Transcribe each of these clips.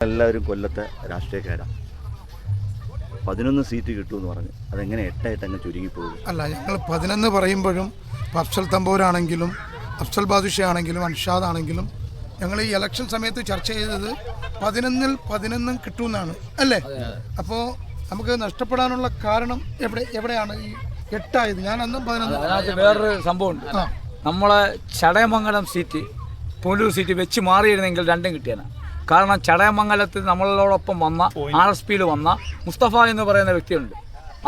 എല്ലാവരും കൊല്ലത്തെ രാഷ്ട്രീയക്കാരാണ്. 11 സീറ്റ് കിട്ടുമെന്ന് പറഞ്ഞു. അതെങ്ങനെ 8 അങ്ങ് ചുരുങ്ങിപ്പോകും? അല്ല, ഞങ്ങൾ 11 പറയുമ്പോഴും അഫ്സൽ തമ്പൂരാണെങ്കിലും അഫ്സൽ ബാദുഷ ആണെങ്കിലും അൻഷാദ് ആണെങ്കിലും ഞങ്ങൾ ഈ ഇലക്ഷൻ സമയത്ത് ചർച്ച ചെയ്തത് 11 കിട്ടുമെന്നാണ് അല്ലേ? അപ്പോൾ നമുക്ക് നഷ്ടപ്പെടാനുള്ള കാരണം എവിടെയാണ് ഈ 8 ആയത്? ഞാൻ അന്നും 11. വേറൊരു സംഭവമുണ്ട്. നമ്മളെ ചടയമംഗലം സീറ്റ് പുനലൂർ സീറ്റ് വെച്ച് മാറിയിരുന്നെങ്കിൽ 2 കിട്ടിയാണ്. കാരണം ചടയമംഗലത്തിൽ നമ്മളോടൊപ്പം വന്ന RSPയിൽ വന്ന മുസ്തഫ എന്ന് പറയുന്ന വ്യക്തിയുണ്ട്.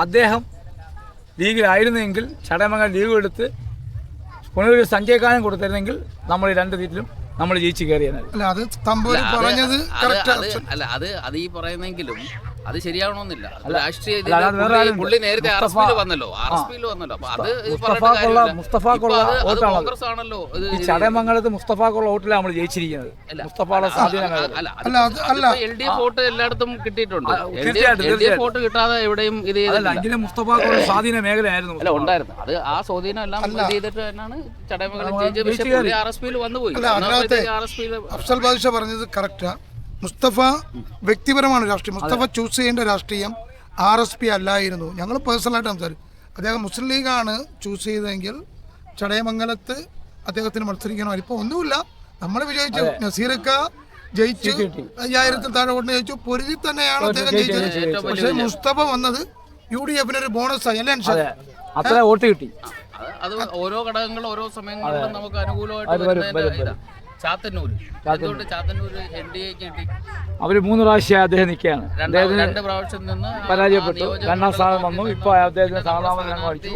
അദ്ദേഹം ലീഗിലായിരുന്നെങ്കിൽ ചടയമംഗലം ലീഗ് എടുത്ത് പുനലൂർ സഞ്ജയ് കൊടുത്തിരുന്നെങ്കിൽ നമ്മൾ ഈ 2 സീറ്റിലും നമ്മൾ ജയിച്ച് കയറിയാണ്. അല്ല, അത് തമ്പൂര് പറഞ്ഞത് അല്ല, അത് ഈ പറയുന്നെങ്കിലും അത് ശരിയാവണമെന്നില്ല. പുള്ളി നേരത്തെ വന്നല്ലോ. കോൺഗ്രസ് ആണല്ലോ. ഈ ചടയമംഗലത്ത് മുസ്തഫാക്കുള്ള വോട്ടിലാണ് നമ്മൾ ജയിച്ചിരിക്കുന്നത്. മുസ്തഫയുടെ LDF വോട്ട് എല്ലായിടത്തും കിട്ടിയിട്ടുണ്ട്. LDF വോട്ട് കിട്ടാതെ എവിടെയും ഇത് എങ്കിലും മുസ്തഫാക്കുള്ള സ്വാധീന മേഖലയായിരുന്നു. അല്ല, ഉണ്ടായിരുന്നു. അത് ആ സ്വാധീനം എല്ലാം ചെയ്തിട്ട് തന്നെയാണ് ചടയമംഗലം ജയിച്ചത്. പക്ഷേ പുള്ളി RSPയിൽ വന്നുപോയി. അഫ്സൽ ബാദുഷ പറഞ്ഞത് കറക്റ്റാ. മുസ്തഫ വ്യക്തിപരമാണ് രാഷ്ട്രീയം. മുസ്തഫ ചൂസ് ചെയ്യേണ്ട രാഷ്ട്രീയം RSP അല്ലായിരുന്നു. ഞങ്ങൾ പേഴ്സണലായിട്ട് സംസാരിക്കും. അദ്ദേഹം മുസ്ലിം ലീഗാണ് ചൂസ് ചെയ്തതെങ്കിൽ ചടയമംഗലത്ത് അദ്ദേഹത്തിന് മത്സരിക്കണോ? ഇപ്പോൾ ഒന്നുമില്ല, നമ്മൾ വിജയിച്ചു. നസീർക്ക ജയിച്ചു, 5000 താഴെ കൊണ്ട് ജയിച്ചു. പൊരുതി തന്നെയാണ് അദ്ദേഹം ജയിച്ചത്. പക്ഷേ മുസ്തഫ വന്നത് UDF ഒരു ബോണസ് ആയി അല്ലേ? അത്ര വോട്ട് കിട്ടി. അത് ഓരോ ഘടകങ്ങളും ഓരോ സമയങ്ങളിലും നമുക്ക് അനുകൂലമായിട്ട് അവര് 3 പ്രാവശ്യം അദ്ദേഹം നിൽക്കുകയാണ്. 2 പ്രാവശ്യം നിന്ന് പരാജയപ്പെട്ടു. 2ാം സ്ഥാനം വന്നു. ഇപ്പൊ അദ്ദേഹത്തിന് സ്ഥാനാമനം അടിച്ചു.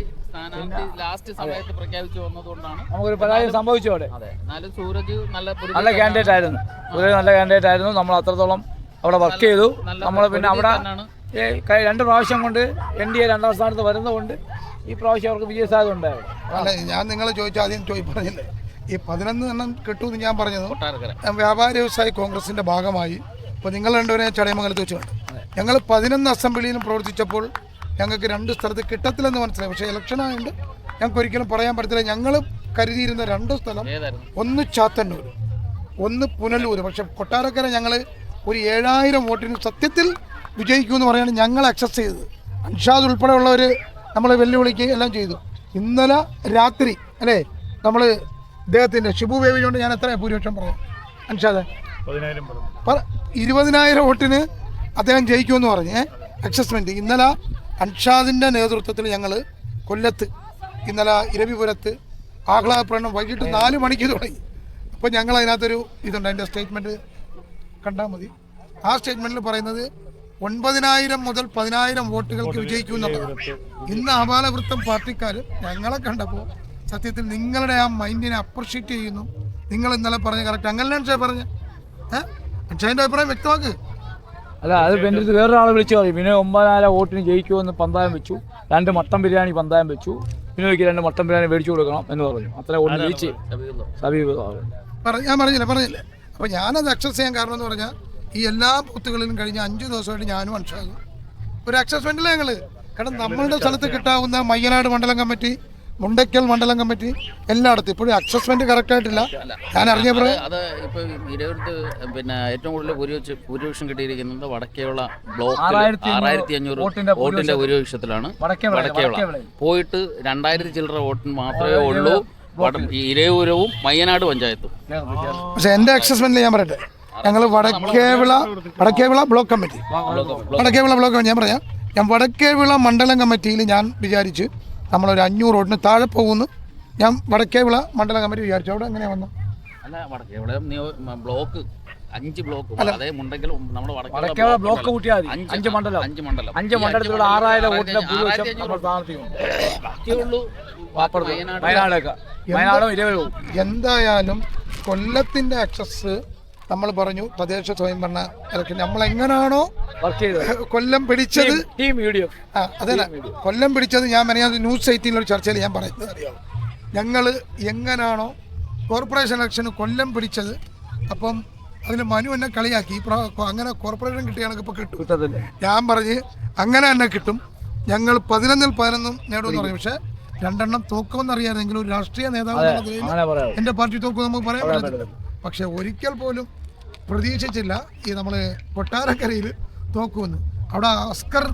ലാസ്റ്റ് സമയത്ത് പ്രഖ്യാപിച്ചു വന്നതുകൊണ്ടാണ് നമുക്കൊരു പരാജയം സംഭവിച്ചു. അവിടെ സൂരജ് നല്ല കാൻഡിഡേറ്റ് ആയിരുന്നു. നല്ല കാൻഡിഡേറ്റ് ആയിരുന്നു. നമ്മൾ അത്രത്തോളം അവിടെ വർക്ക് ചെയ്തു. നമ്മൾ പിന്നെ അവിടെ 2 പ്രാവശ്യം കൊണ്ട് NDA 2ാം സ്ഥാനത്ത് വരുന്നതുകൊണ്ട് ഈ പ്രാവശ്യം അവർക്ക് വിജയ സാധ്യത ഉണ്ടായിരുന്നു. അല്ല, ഞാൻ നിങ്ങളെ ചോദിച്ചാൽ ആദ്യം പറഞ്ഞില്ലേ ഈ 11 കിട്ടുമെന്ന് ഞാൻ പറഞ്ഞത് വ്യാപാര വ്യവസായ കോൺഗ്രസിൻ്റെ ഭാഗമായി. ഇപ്പോൾ നിങ്ങൾ രണ്ടുപേരെ ചടയമംഗലത്ത് വെച്ച് കണ്ടു. ഞങ്ങൾ 11 അസംബ്ലിയിലും പ്രവർത്തിച്ചപ്പോൾ ഞങ്ങൾക്ക് 2 സ്ഥലത്ത് കിട്ടത്തില്ലെന്ന് മനസ്സിലായി. പക്ഷേ ഇലക്ഷനായതുകൊണ്ട് ഞങ്ങൾക്ക് ഒരിക്കലും പറയാൻ പറ്റത്തില്ല. ഞങ്ങൾ കരുതിയിരുന്ന 2 സ്ഥലം, ഒന്ന് ചാത്തന്നൂർ, ഒന്ന് പുനലൂർ. പക്ഷെ കൊട്ടാരക്കര ഞങ്ങൾ ഒരു 7000 വോട്ടിന് സത്യത്തിൽ വിജയിക്കുമെന്ന് പറയാണ് ഞങ്ങൾ അക്സസ് ചെയ്തത്. അൻഷാദ് ഉൾപ്പെടെയുള്ളവർ നമ്മൾ വെല്ലുവിളിക്കുകയും എല്ലാം ചെയ്തു. ഇന്നലെ രാത്രി അല്ലേ നമ്മൾ ഇദ്ദേഹത്തിൻ്റെ ഷിബു ബേബിനോട് ഞാൻ എത്ര ഭൂരിപക്ഷം പറയാം? അൻഷാദ് 20,000 വോട്ടിന് അദ്ദേഹം ജയിക്കുമെന്ന് പറഞ്ഞ് അക്സസ്മെൻറ്റ്. ഇന്നലെ അൻഷാദിൻ്റെ നേതൃത്വത്തിൽ ഞങ്ങൾ കൊല്ലത്ത്, ഇന്നലെ ഇരവിപുരത്ത് ആഹ്ലാദപ്രകടനം വൈകിട്ട് 4 മണിക്ക് തുടങ്ങി. അപ്പോൾ ഞങ്ങൾ അതിനകത്തൊരു ഇതുണ്ട്, അതിൻ്റെ സ്റ്റേറ്റ്മെൻറ്റ് കണ്ടാൽ മതി. ആ സ്റ്റേറ്റ്മെൻറ്റിൽ പറയുന്നത് 9,000 മുതൽ 10,000 വോട്ടുകൾക്ക് വിജയിക്കുമെന്നുള്ളത്. ഇന്ന് ആപാലവൃത്തം പാർട്ടിക്കാർ ഞങ്ങളെ കണ്ടപ്പോൾ സത്യത്തിൽ നിങ്ങളുടെ ആ മൈൻഡിനെ അപ്രിഷ്യേറ്റ് ചെയ്യുന്നു. നിങ്ങൾ ഇന്നലെ പറഞ്ഞ കറക്റ്റ് അങ്ങനെ പറഞ്ഞ അക്ഷയൻ്റെ അഭിപ്രായം വ്യക്തമാക്ക്. അല്ല, അത് പിന്നെ വേറൊരാളെ വിളിച്ചു പറയും. പിന്നെ 9,000 വോട്ടിന് ജയിക്കുമെന്ന് പന്തായം വെച്ചു. 2 മട്ടൻ ബിരിയാണി പന്തായം വെച്ചു. പിന്നെ 2 മട്ടൻ ബിരിയാണി മേടിച്ചു കൊടുക്കണം എന്ന് പറഞ്ഞു. അത്ര വോട്ട് ജയിച്ച് ഞാൻ പറഞ്ഞില്ലേ. അപ്പോൾ ഞാനത് അക്സസ് ചെയ്യാൻ കാരണം എന്ന് പറഞ്ഞാൽ ഈ എല്ലാ ബൂത്തുകളിലും കഴിഞ്ഞ 5 ദിവസമായിട്ട് ഞാനും അൻഷാദും ഒരു അക്സസ്മെൻറ്റില്ല ഞങ്ങൾ. കാരണം നമ്മളുടെ സ്ഥലത്ത് കിട്ടാവുന്ന മയ്യനാട് മണ്ഡലം കമ്മിറ്റി, മുണ്ടയ്ക്കൽ മണ്ഡലം കമ്മിറ്റി എല്ലായിടത്തും ഇപ്പോഴും അക്സസ്മെന്റ് കറക്റ്റ് ആയിട്ടില്ല. ഞാൻ അറിഞ്ഞപ്പോൾ അത് ഇപ്പോൾ ഇടവരുത്ത് പിന്നെ ഏറ്റവും കൂടുതൽ ഭൂരിപക്ഷം കിട്ടിയിരിക്കുന്നത് വടക്കേയുള്ള ബ്ലോക്ക് 6,500 വോട്ടിന്റെ ഭൂരിപക്ഷത്തിലാണ്. വടക്കേയുള്ള പോയിട്ട് 2,000 ചില്ലറ വോട്ടിന് മാത്രമേ ഉള്ളൂ ഇരയൂരവും മയ്യനാട് പഞ്ചായത്തും. പക്ഷെ എൻ്റെ അക്സസ്മെന്റിൽ ഞാൻ പറയട്ടെ, ഞങ്ങൾ വടക്കേവിള ബ്ലോക്ക് കമ്മിറ്റി ഞാൻ പറയാം. ഞാൻ വടക്കേവിള മണ്ഡലം കമ്മിറ്റിയിൽ ഞാൻ വിചാരിച്ച് നമ്മളൊരു 500 വോട്ടിന് താഴെ പോകുന്നു. ഞാൻ വടക്കേവിള മണ്ഡലം കമ്മിറ്റി വിചാരിച്ചു. അവിടെ എങ്ങനെയാ വന്നു? അല്ല, വടക്കേവിള ബ്ലോക്ക് 5 ബ്ലോക്ക്. അതെ, മുണ്ടെങ്കിൽ നമ്മുടെ വടക്കേവിള ബ്ലോക്ക് കൂട്ടിയാൽ 5 മണ്ഡലം 5 മണ്ഡലത്തിലുള്ള 6,000 വോട്ടിന്റെ എന്തായാലും കൊല്ലത്തിന്റെ അക്സസ് നമ്മൾ പറഞ്ഞു. തദ്ദേശ സ്വയംഭരണ ഇലക്ഷൻ നമ്മൾ എങ്ങനെയാണോ കൊല്ലം പിടിച്ചത്, അതെ കൊല്ലം പിടിച്ചത്, ഞാൻ മെനയാതെ ന്യൂസ് 18 ചർച്ചയിൽ ഞാൻ പറയുന്നത് അറിയാം. ഞങ്ങൾ എങ്ങനെയാണോ കോർപ്പറേഷൻ ഇലക്ഷന് കൊല്ലം പിടിച്ചത്, അപ്പം അതിന് മനു എന്നെ കളിയാക്കി. അങ്ങനെ കോർപ്പറേഷൻ കിട്ടിയാണെങ്കിൽ ഇപ്പോൾ കിട്ടും. ഞാൻ പറഞ്ഞ് അങ്ങനെ തന്നെ കിട്ടും, ഞങ്ങൾ 11-ൽ 11 നേടുമെന്ന് പറഞ്ഞു. പക്ഷേ 2 തോക്കുമെന്നറിയാമെങ്കിലും ഒരു രാഷ്ട്രീയ നേതാവ് എൻ്റെ പാർട്ടി തോക്കും നമുക്ക് പറയാൻ പറ്റില്ല. പക്ഷെ ഒരിക്കൽ പോലും പ്രതീക്ഷിച്ചില്ല ഈ നമ്മൾ കൊട്ടാരക്കരയിൽ തോക്കുമെന്ന്. അവിടെ അസ്കർ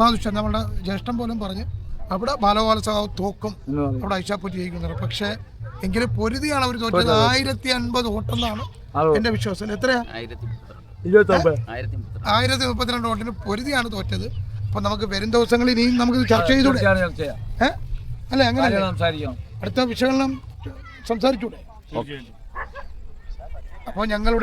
ബാദുഷ നമ്മളുടെ ജ്യേഷ്ഠൻ പോലും പറഞ്ഞ് അവിടെ ബാലഗോപാലസഖാവ് തോക്കും, അവിടെ ഐഷാപ്പൂറ്റി ജയിക്കുന്നത്. പക്ഷേ എങ്കിലും പൊരുതിയാണ് അവർ തോറ്റത്. 1050 വോട്ടെന്നാണ് എൻ്റെ വിശ്വാസം. എത്രയാ? 1032 വോട്ടിന് പൊരുതിയാണ് തോറ്റത്. അപ്പം നമുക്ക് വരും ദിവസങ്ങളിൽ ഇനിയും നമുക്ക് ചർച്ച ചെയ്തൂടെ? അല്ലേ, അങ്ങനെ അടുത്ത വിശകലനം സംസാരിച്ചൂടെ? അപ്പോൾ ഞങ്ങളുടെ